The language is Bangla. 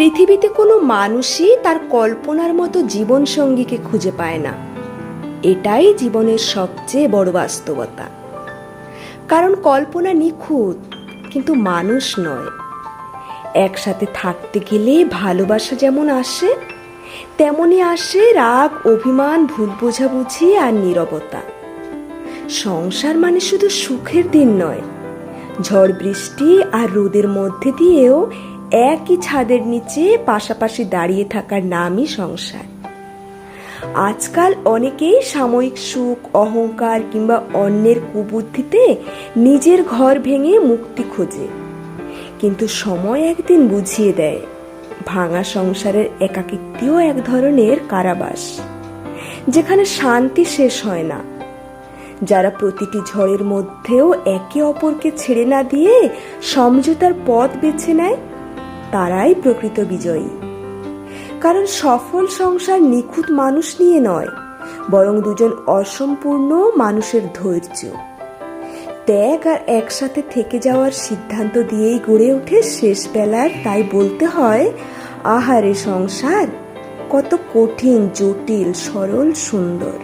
পৃথিবীতে কোনো মানুষই তার কল্পনার মতো জীবনসঙ্গীকে খুঁজে পায় না। এটাই জীবনের সবচেয়ে বড় বাস্তবতা। কারণ কল্পনা নিখুঁত, কিন্তু মানুষ নয়। একসাথে থাকতে গেলে ভালোবাসা যেমন আসে, তেমনি আসে রাগ, অভিমান, ভুল বোঝাবুঝি আর নীরবতা। সংসার মানে শুধু সুখের দিন নয়, ঝড় বৃষ্টি আর রোদের মধ্যে দিয়েও একই ছাদের নিচে পাশাপাশি দাঁড়িয়ে থাকার নামই সংসার। আজকাল অনেকেই সাময়িক সুখ, অহংকার কিংবা অন্যের কুবুদ্ধিতে নিজের ঘর ভেঙে মুক্তি খোঁজে। কিন্তু সময় একদিন বুঝিয়ে দেয়, ভাঙা সংসারের একাকিত্বও এক ধরনের কারাবাস, যেখানে শান্তি শেষ হয় না। যারা প্রতিটি ঝড়ের মধ্যেও একে অপরকে ছেড়ে না দিয়ে সমঝোতার পথ বেছে নেয়, তারাই প্রকৃত বিজয়ী। কারণ সফল সংসার নিখুঁত মানুষ নিয়ে নয়, বরং দুজন অসম্পূর্ণ মানুষের ধৈর্য, ত্যাগ আর একসাথে থেকে যাওয়ার সিদ্ধান্ত দিয়েই গড়ে ওঠে শেষ বেলার। তাই বলতে হয়, আহারে সংসার কত কঠিন, জটিল, সরল, সুন্দর।